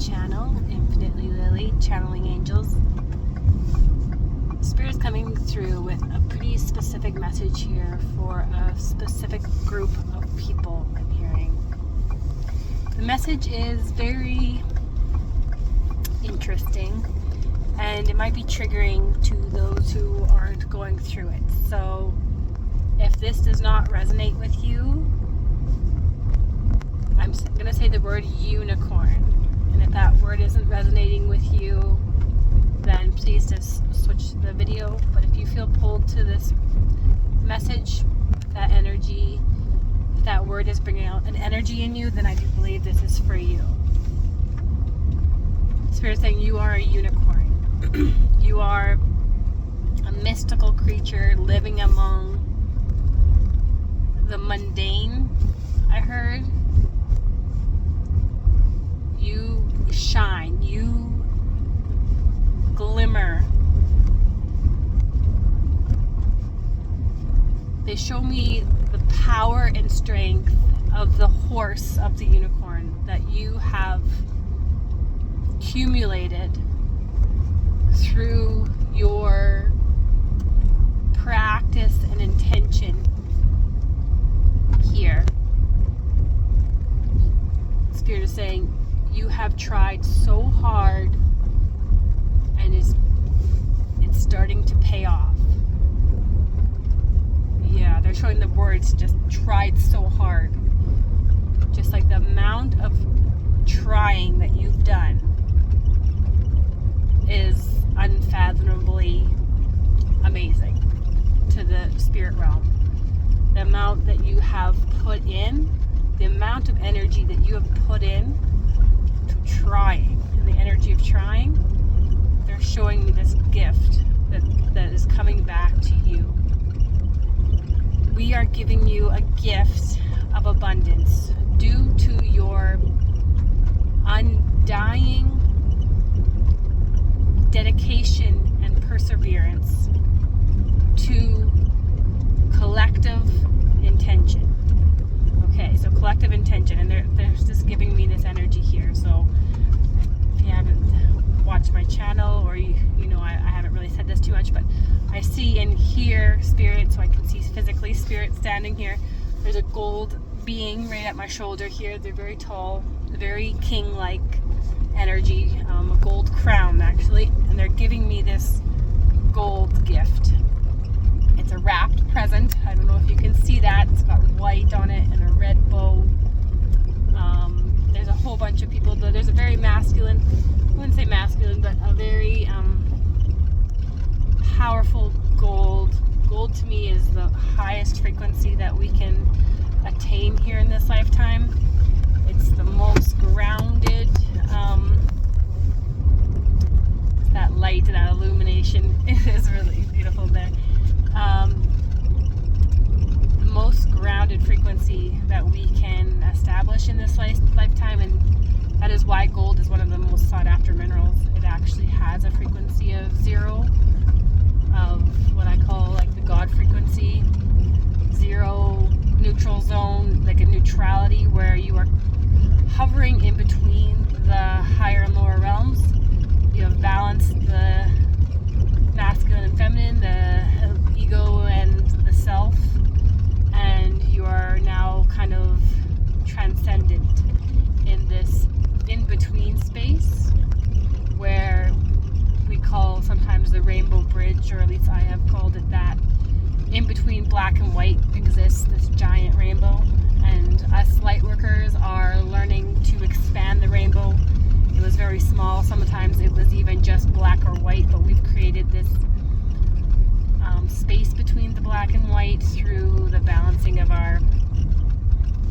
channel, Infinitely Lily, Channeling Angels. Spirit's coming through with a pretty specific message here for a specific group of people I'm hearing. The message is very interesting, and it might be triggering to those who aren't going through it. So if this does not resonate with you, I'm going to say the word unicorn. And if that word isn't resonating with you, then please just switch the video. But if you feel pulled to this message, that energy, if that word is bringing out an energy in you, then I do believe this is for you. Spirit saying you are a unicorn. You are a mystical creature living among the mundane, I heard. You shine, you glimmer. They show me the power and strength of the horse of the unicorn that you have accumulated through your practice and intention here. Spirit is saying you have tried so hard, and it's starting to pay off. Yeah, they're showing the words just tried so hard. Just like the amount of trying that you've done is unfathomably amazing to the spirit realm. The amount that you have put in, the amount of energy that you have put in to trying, and the energy of trying, they're showing me this gift that is coming back to you. We are giving you a gift of abundance due to your undying dedication and perseverance to collective intention. Okay, so collective intention, and they're just giving me this energy here. So if you haven't watched my channel, or you know, I haven't really said this too much, but I see and hear spirit, so I can see physically spirit standing here. There's a gold being right at my shoulder here. They're very tall, very king-like energy, a gold crown actually, and they're giving me this gold gift. It's a wrapped present. I don't know if you can see that. It's got white on it and a red bow. There's a whole bunch of people. There's a very masculine, I wouldn't say masculine, but a very powerful gold. Gold to me is the highest frequency that we can attain here in this lifetime. It's the most grounded, that light, that illumination is really beautiful there. The most grounded frequency that we can establish in this lifetime, and that is why gold is one of the most sought after minerals. It actually has a frequency of 0, of what I call like the God frequency, 0 neutral zone, like a neutrality where you are hovering in between the higher and lower realms. You have balanced the masculine and feminine, the ego and the self, and you are now kind of transcendent in this in-between space where we call sometimes the rainbow bridge, or at least I have called it that. In between black and white exists this giant rainbow, and us light workers are learning to expand the rainbow. It was very small. Sometimes it was even just black or white, but we've created this space between the black and white through the balancing of our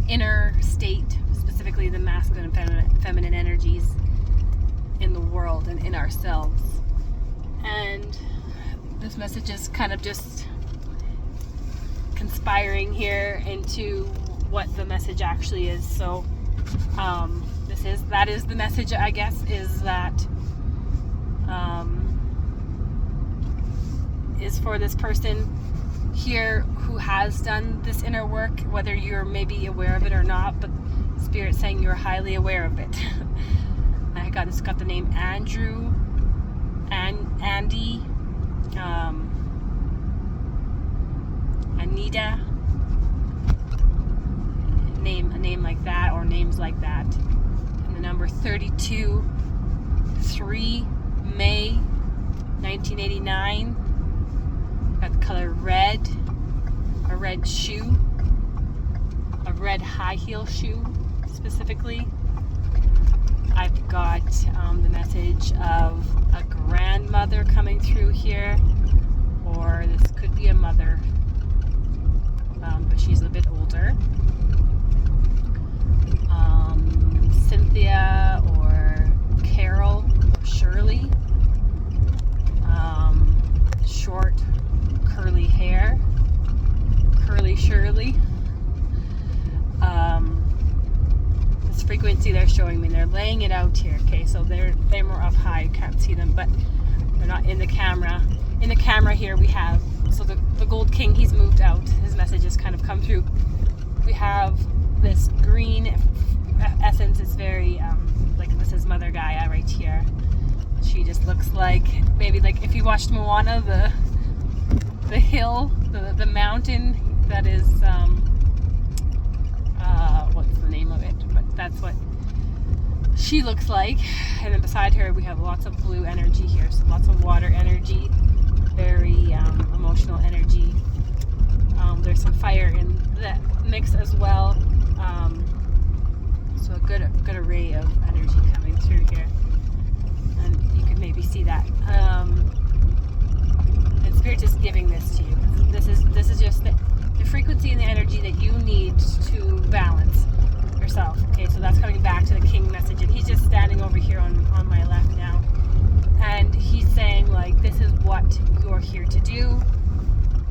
inner state, specifically the masculine and feminine energies in the world and in ourselves. And this message is kind of just conspiring here into what the message actually is. So that is the message, I guess, is that is for this person here who has done this inner work, whether you're maybe aware of it or not, but Spirit saying you're highly aware of it. I It's got the name Andrew and Andy, Anita, a name like that, or names like that. And the number 32, 3 May 1989. Got the color red, a red shoe, a red high heel shoe specifically. I've got the message of a grandmother coming through here, or this could be a mother, but she's a bit older. Cynthia or Carol or Shirley. Short curly hair, curly Shirley. This frequency they're showing me, they're laying it out here. Okay, so they're more up high, you can't see them, but they're not in the camera. In the camera here we have, so the Gold King, he's moved out. His messages kind of come through. We have this green essence. Is very like, this is Mother Gaia right here. She just looks like, maybe like if you watched Moana, the hill, the mountain that is what's the name of it, but that's what she looks like. And then beside her we have lots of blue energy here, so lots of water energy, very emotional energy. There's some fire in that mix as well, so a good array of energy coming through here, and you can maybe see that. And Spirit is giving this to you. This is just the frequency and the energy that you need to balance yourself. Okay, so that's coming back to the King message, and he's just standing over here on my left now, and he's saying, like, this is what you're here to do.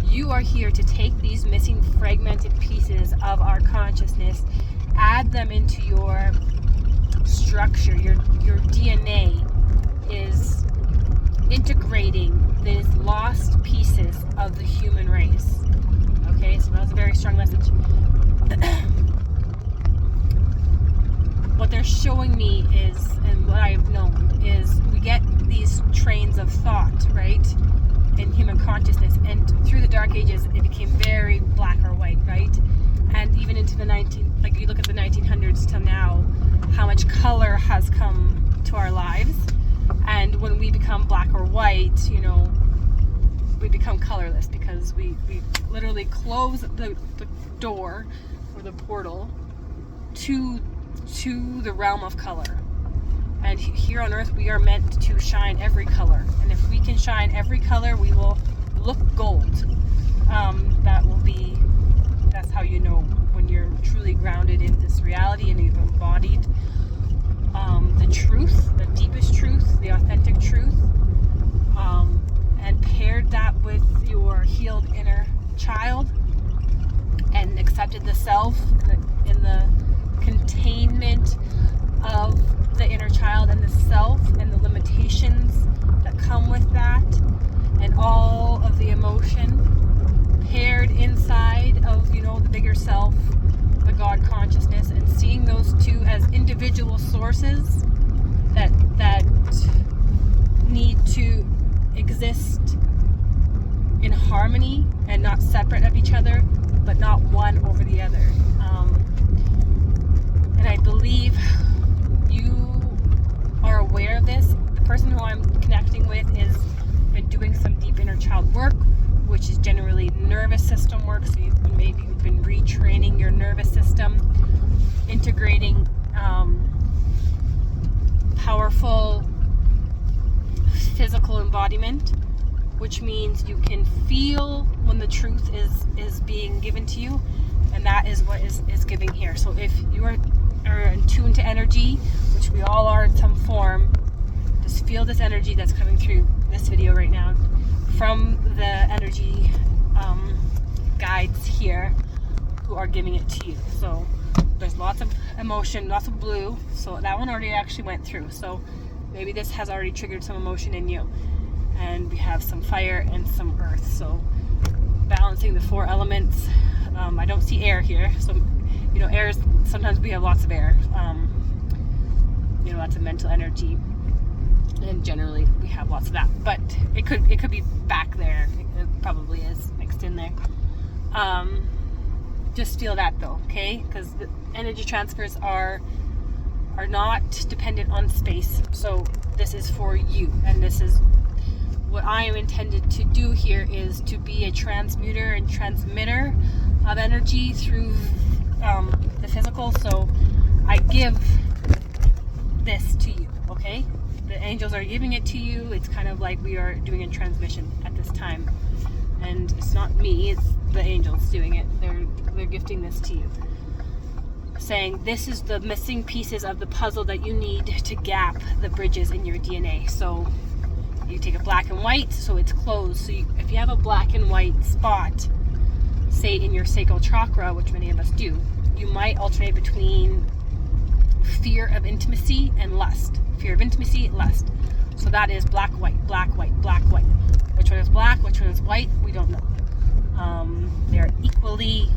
You are here to take these missing fragmented pieces of our consciousness, add them into your structure. Your DNA is integrating these lost pieces of the human race. Okay, so that was a very strong message. What they're showing me is, and what I've known, is we get these trains of thought, right, in human consciousness, and through the Dark Ages it became very black or white, right? And even into the you look at the 1900s till now, how much color has come to our lives. And when we become black or white, we become colorless, because we literally close the door or the portal to the realm of color. And here on earth we are meant to shine every color, and if we can shine every color, we will look gold. That's how you know when you're truly grounded in this reality and you've embodied the truth, the deepest truth, the authentic truth, and paired that with your healed inner child, and accepted the self in the containment of the inner child and the self and the limitations that come with that, and all of the emotion paired inside of the bigger self, the God consciousness, and seeing those two as individual sources that need to exist in harmony and not separate of each other, but not one over the other. And I believe you are aware of this. The person who I'm connecting with is been doing some deep inner child work, which is generally nervous system work. So you've been retraining your nervous system, integrating powerful physical embodiment, which means you can feel when the truth is being given to you, and that is what is giving here. So if you are in tune to energy, which we all are in some form, just feel this energy that's coming through this video right now from the energy guides here who are giving it to you. So there's lots of emotion, lots of blue, so that one already actually went through, so maybe this has already triggered some emotion in you. And we have some fire and some earth, so balancing the four elements. I don't see air here, so air is, sometimes we have lots of air, Lots of mental energy, and generally we have lots of that, but it could be back there. It probably is mixed in there. Just feel that though, okay? Because the energy transfers are not dependent on space. So this is for you, and this is what I am intended to do here, is to be a transmuter and transmitter of energy through the physical. So I give this to you, okay? The angels are giving it to you. It's kind of like we are doing a transmission at this time, and it's not me, it's the angels doing it. They're gifting this to you, saying this is the missing pieces of the puzzle that you need to gap the bridges in your DNA. So you take a black and white, so it's closed. So if you have a black and white spot, say in your sacral chakra, which many of us do, you might alternate between fear of intimacy and lust. Fear of intimacy, lust. So that is black, white, black, white, black, white. Which one is black, which one is white, we don't know. They're equally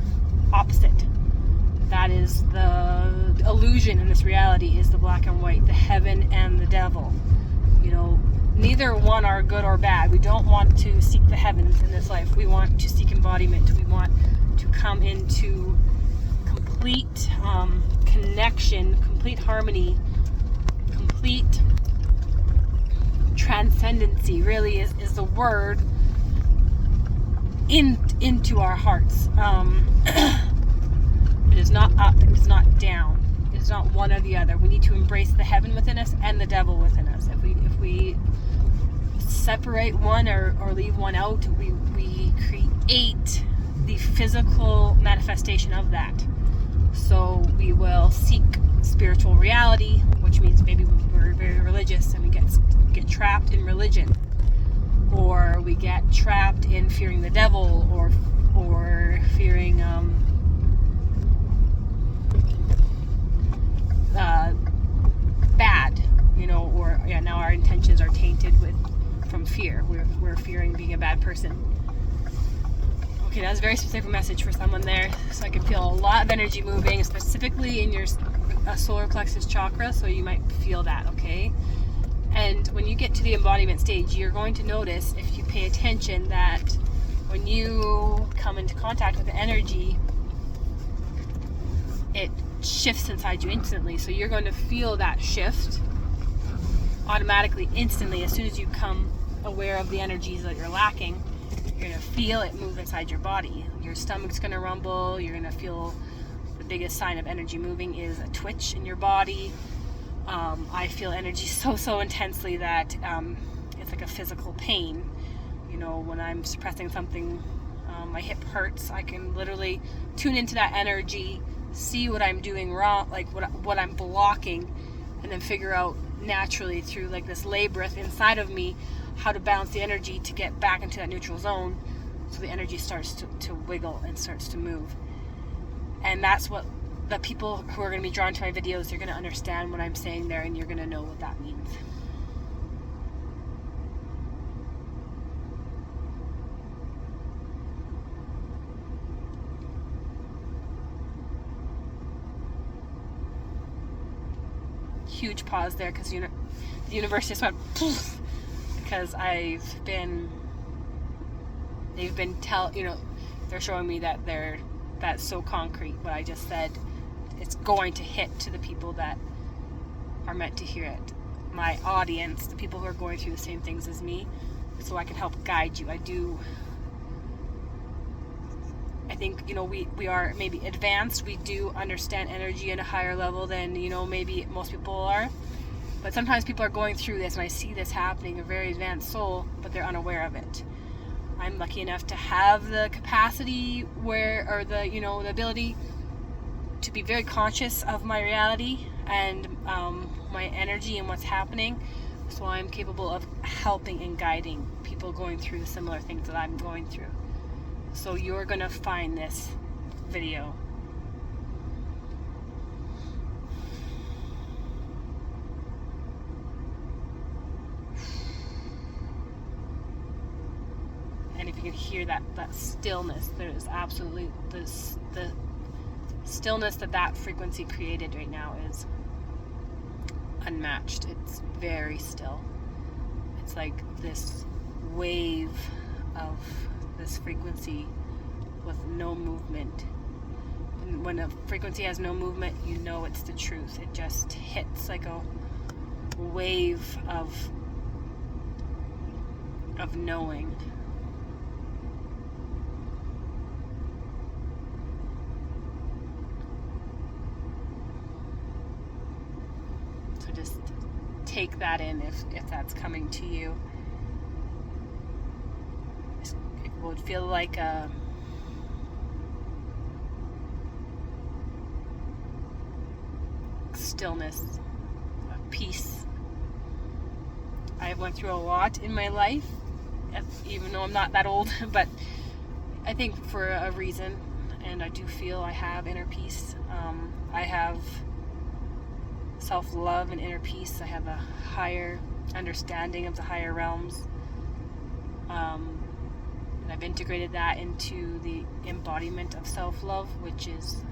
opposite. That is the illusion in this reality, is the black and white, the heaven and the devil. Neither one are good or bad. We don't want to seek the heavens in this life. We want to seek embodiment. We want to come into complete connection, complete harmony, complete transcendency, really is the word, into our hearts. It is not up, it is not down, it is not one or the other. We need to embrace the heaven within us and the devil within us. If we separate one or leave one out, we create the physical manifestation of that. So we will seek spiritual reality, which means maybe we're very religious and we get trapped in religion, or we get trapped in fearing the devil, or fearing bad, now our intentions are tainted from fear. We're fearing being a bad person. Okay, that was a very specific message for someone there. So I can feel a lot of energy moving, specifically in your solar plexus chakra, so you might feel that, okay? And when you get to the embodiment stage, you're going to notice, if you pay attention, that when you come into contact with the energy, it shifts inside you instantly. So you're going to feel that shift automatically, instantly, as soon as you come aware of the energies that you're lacking. You're going to feel it move inside your body. Your stomach's going to rumble. You're going to feel the biggest sign of energy moving is a twitch in your body. I feel energy so intensely that it's like a physical pain. When I'm suppressing something, my hip hurts. I can literally tune into that energy, see what I'm doing wrong, like what I'm blocking, and then figure out naturally through like this lay breath inside of me how to balance the energy to get back into that neutral zone, so the energy starts to wiggle and starts to move. And that's what the people who are going to be drawn to my videos, they're going to understand what I'm saying there, and you're going to know what that means. Huge pause there, because the universe just went poof, because they're showing me that that's so concrete what I just said. It's going to hit to the people that are meant to hear it, my audience, the people who are going through the same things as me, so I can help guide you. I think we are maybe advanced. We do understand energy at a higher level than maybe most people are, but sometimes people are going through this, and I see this happening, a very advanced soul, but they're unaware of it. I'm lucky enough to have the capacity the ability to be very conscious of my reality and my energy and what's happening, so I'm capable of helping and guiding people going through the similar things that I'm going through. So you're gonna find this video and if you can hear that stillness, there is absolutely the stillness that frequency created right now unmatched. It's very still. It's like this wave of this frequency with no movement. And when a frequency has no movement, you know it's the truth. It just hits like a wave of knowing. So just take that in if that's coming to you. It would feel like a stillness, a peace. I went through a lot in my life, even though I'm not that old, but I think for a reason, and I do feel I have inner peace. I have self-love and inner peace. I have a higher understanding of the higher realms. And I've integrated that into the embodiment of self-love, which is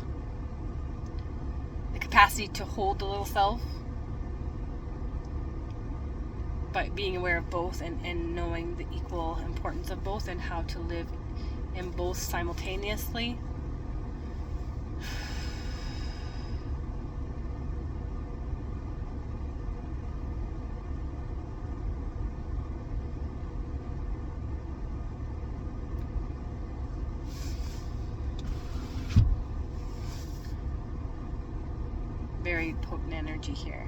the capacity to hold the little self, but being aware of both and knowing the equal importance of both and how to live in both simultaneously. Very potent energy here,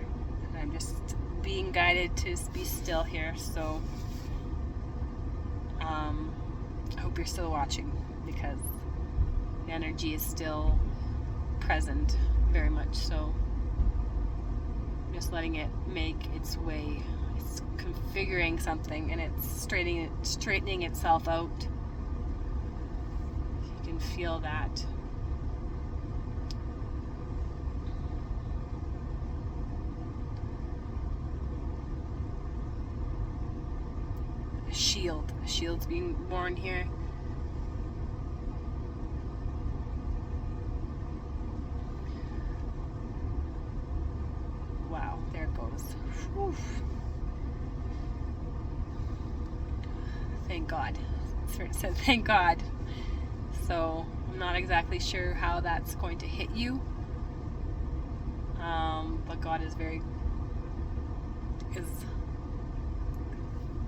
and I'm just being guided to be still here. So I hope you're still watching, because the energy is still present, very much so. Just letting it make its way. It's configuring something, and it's straightening itself out. You can feel that. A shield's being worn here. Wow, there it goes. Whew. Thank God. Spirit said thank God. So I'm not exactly sure how that's going to hit you, but God is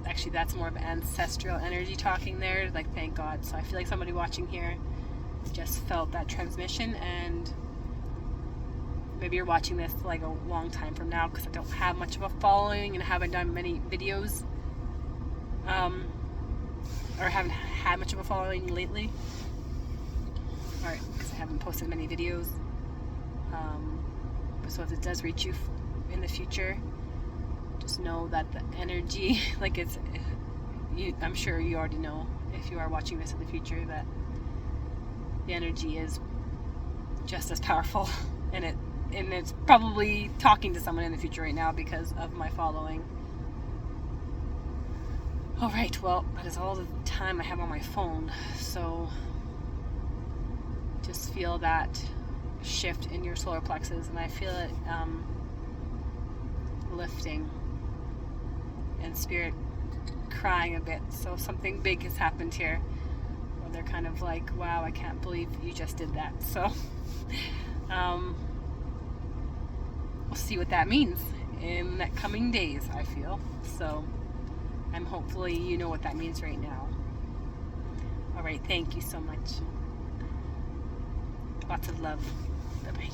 actually, that's more of ancestral energy talking there, like thank God. So I feel like somebody watching here just felt that transmission, and maybe you're watching this like a long time from now, because I don't have much of a following and I haven't done many videos, or haven't had much of a following lately, or because I haven't posted many videos. So if it does reach you in the future, just know that the energy, like I'm sure you already know, if you are watching this in the future, that the energy is just as powerful, and it's probably talking to someone in the future right now because of my following. Alright, well, that is all the time I have on my phone, so just feel that shift in your solar plexus, and I feel it lifting, and spirit crying a bit. So something big has happened here, where they're kind of like, wow, I can't believe you just did that. So we'll see what that means in the coming days, I feel. So hopefully you know what that means right now. All right, thank you so much. Lots of love. Bye-bye.